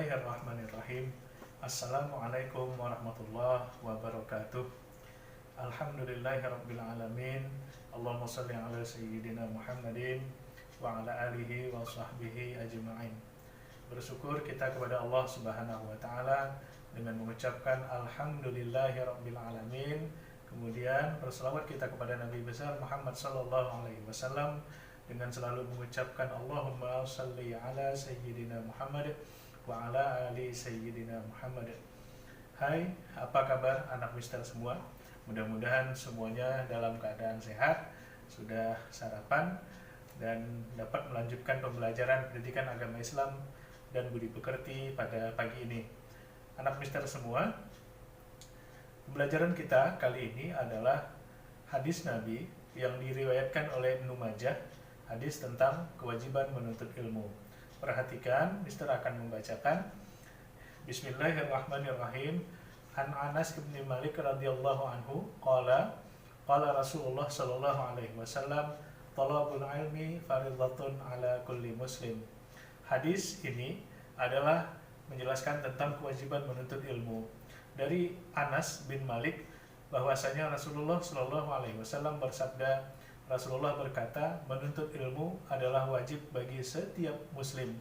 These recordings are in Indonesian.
Bismillahirrahmanirrahim. Assalamualaikum warahmatullahi wabarakatuh. Alhamdulillahirrabbilalamin. Allahumma salli ala sayyidina Muhammadin wa ala alihi wa sahbihi ajma'in. Bersyukur kita kepada Allah Subhanahu wa Ta'ala dengan mengucapkan Alhamdulillahirrabbilalamin. Kemudian berselawat kita kepada Nabi besar Muhammad sallallahu alaihi wasallam dengan selalu mengucapkan Allahumma salli ala sayyidina Muhammad wa ala ali sayyidina Muhammad. Hai, apa kabar anak mister semua? Mudah-mudahan semuanya dalam keadaan sehat, sudah sarapan, dan dapat melanjutkan pembelajaran pendidikan agama Islam dan budi pekerti pada pagi ini. Anak mister semua, pembelajaran kita kali ini adalah hadis Nabi yang diriwayatkan oleh Ibnu Majah, hadis tentang kewajiban menuntut ilmu. Perhatikan, mister akan membacakan. Bismillahirrahmanirrahim. An Anas bin Malik radhiyallahu anhu qala Rasulullah sallallahu alaihi wasallam talabul ilmi fardhatun ala kulli muslim. Hadis ini adalah menjelaskan tentang kewajiban menuntut ilmu. Dari Anas bin Malik bahwasanya Rasulullah sallallahu alaihi wasallam bersabda, Rasulullah berkata, menuntut ilmu adalah wajib bagi setiap muslim.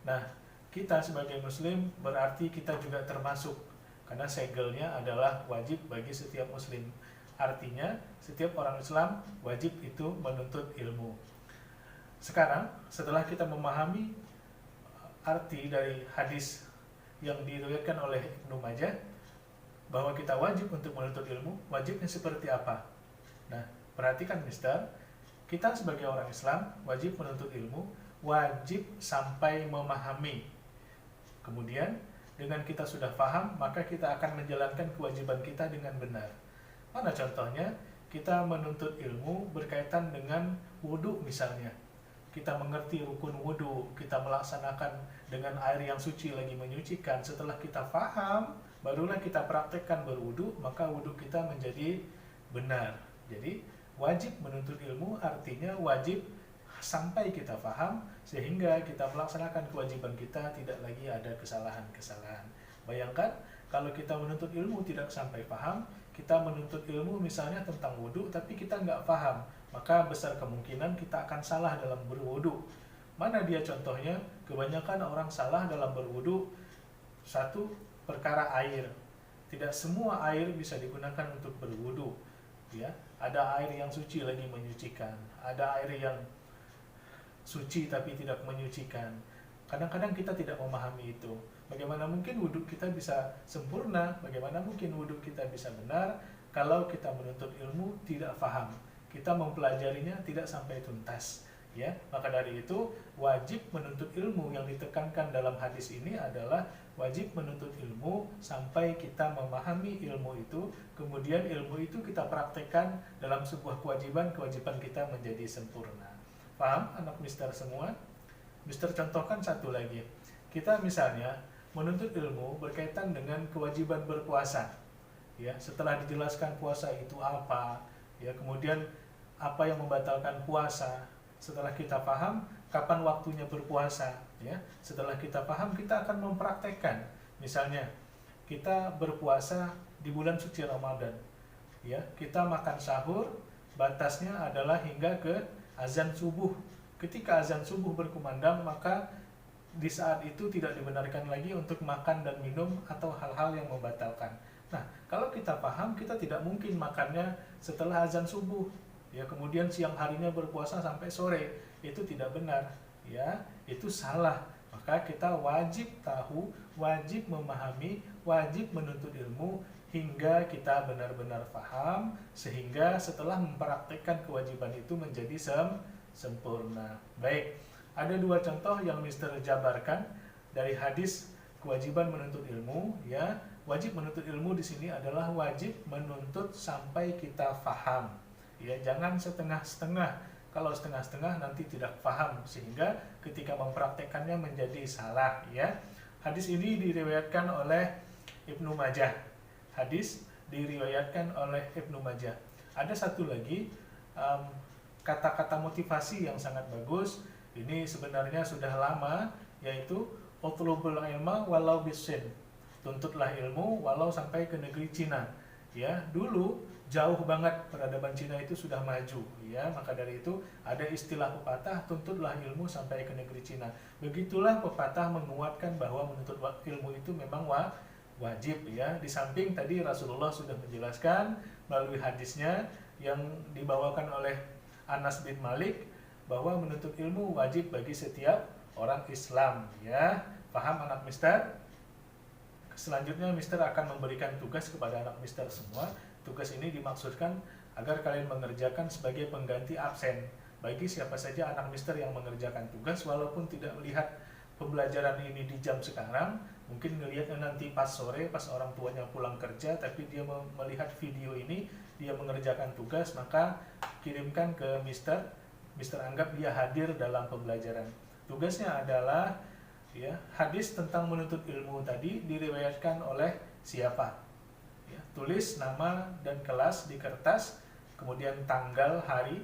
Nah, kita sebagai muslim berarti kita juga termasuk, karena segelnya adalah wajib bagi setiap muslim. Artinya, setiap orang Islam wajib itu menuntut ilmu. Sekarang, setelah kita memahami arti dari hadis yang diriwayatkan oleh Ibnu Majah, bahwa kita wajib untuk menuntut ilmu, wajibnya seperti apa? Nah, perhatikan mister, kita sebagai orang Islam wajib menuntut ilmu, wajib sampai memahami. Kemudian dengan kita sudah paham, maka kita akan menjalankan kewajiban kita dengan benar. Mana contohnya? Kita menuntut ilmu berkaitan dengan wudhu misalnya. Kita mengerti rukun wudhu, kita melaksanakan dengan air yang suci lagi menyucikan. Setelah kita paham, barulah kita praktekkan berwudhu, maka wudhu kita menjadi benar. Jadi wajib menuntut ilmu artinya wajib sampai kita paham sehingga kita melaksanakan kewajiban kita tidak lagi ada kesalahan-kesalahan. Bayangkan kalau kita menuntut ilmu tidak sampai paham, kita menuntut ilmu misalnya tentang wudhu tapi kita nggak paham, maka besar kemungkinan kita akan salah dalam berwudhu. Mana dia contohnya? Kebanyakan orang salah dalam berwudhu. Satu, perkara air. Tidak semua air bisa digunakan untuk berwudhu. Ya, ada air yang suci lagi menyucikan, ada air yang suci tapi tidak menyucikan. Kadang-kadang kita tidak memahami itu. Bagaimana mungkin wudhu kita bisa sempurna? Bagaimana mungkin wudhu kita bisa benar kalau kita menuntut ilmu tidak paham? Kita mempelajarinya tidak sampai tuntas. Ya, maka dari itu wajib menuntut ilmu yang ditekankan dalam hadis ini adalah wajib menuntut ilmu sampai kita memahami ilmu itu, kemudian ilmu itu kita praktekkan dalam sebuah kewajiban kita menjadi sempurna. Paham anak mister semua? Mister contohkan satu lagi. Kita misalnya menuntut ilmu berkaitan dengan kewajiban berpuasa. Ya, setelah dijelaskan puasa itu apa, ya, kemudian apa yang membatalkan puasa. Setelah kita paham kapan waktunya berpuasa, ya. Setelah kita paham kita akan mempraktekkan. Misalnya kita berpuasa di bulan suci Ramadan. Ya, kita makan sahur batasnya adalah hingga ke azan subuh. Ketika azan subuh berkumandang, maka di saat itu tidak dibenarkan lagi untuk makan dan minum atau hal-hal yang membatalkan. Nah, kalau kita paham, kita tidak mungkin makannya setelah azan subuh. Ya, kemudian siang harinya berpuasa sampai sore, itu tidak benar. Ya, itu salah. Maka kita wajib tahu, wajib memahami, wajib menuntut ilmu hingga kita benar-benar paham, sehingga setelah mempraktekkan kewajiban itu menjadi sempurna. Baik, ada dua contoh yang mister jabarkan dari hadis kewajiban menuntut ilmu. Ya, wajib menuntut ilmu di sini adalah wajib menuntut sampai kita paham. Ya, jangan setengah-setengah. Kalau setengah-setengah nanti tidak paham sehingga ketika mempraktekannya menjadi salah. Ya, hadis ini diriwayatkan oleh Ibnu Majah. Hadis diriwayatkan oleh Ibnu Majah. Ada satu lagi kata-kata motivasi yang sangat bagus. Ini sebenarnya sudah lama, yaitu utlubul ilma walau bisin, tuntutlah ilmu walau sampai ke negeri Cina. Ya, dulu jauh banget peradaban Cina itu sudah maju, ya, maka dari itu ada istilah pepatah, tuntutlah ilmu sampai ke negeri Cina. Begitulah pepatah menguatkan bahwa menuntut ilmu itu memang wajib, ya. Di samping tadi Rasulullah sudah menjelaskan melalui hadisnya yang dibawakan oleh Anas bin Malik bahwa menuntut ilmu wajib bagi setiap orang Islam, ya. Paham anak mister? Selanjutnya mister akan memberikan tugas kepada anak mister semua. Tugas ini dimaksudkan agar kalian mengerjakan sebagai pengganti absen bagi siapa saja anak mister yang mengerjakan tugas walaupun tidak melihat pembelajaran ini di jam sekarang, mungkin ngelihatnya nanti pas sore pas orang tuanya pulang kerja, tapi dia melihat video ini, dia mengerjakan tugas, maka kirimkan ke mister. Mister anggap dia hadir dalam pembelajaran. Tugasnya adalah, ya, hadis tentang menuntut ilmu tadi diriwayatkan oleh siapa, ya, tulis nama dan kelas di kertas, kemudian tanggal, hari,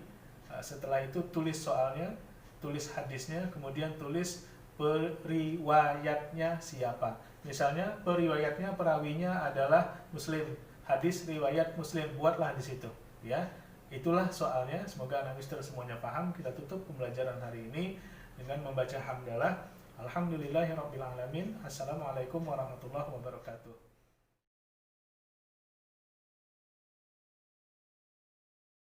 setelah itu tulis soalnya, tulis hadisnya, kemudian tulis periwayatnya siapa. Misalnya periwayatnya, perawinya adalah Muslim, hadis riwayat Muslim, buatlah di situ, ya. Itulah soalnya. Semoga anak mister semuanya paham. Kita tutup pembelajaran hari ini dengan membaca hamdalah. Alhamdulillahirabbil alamin. Assalamualaikum warahmatullahi wabarakatuh.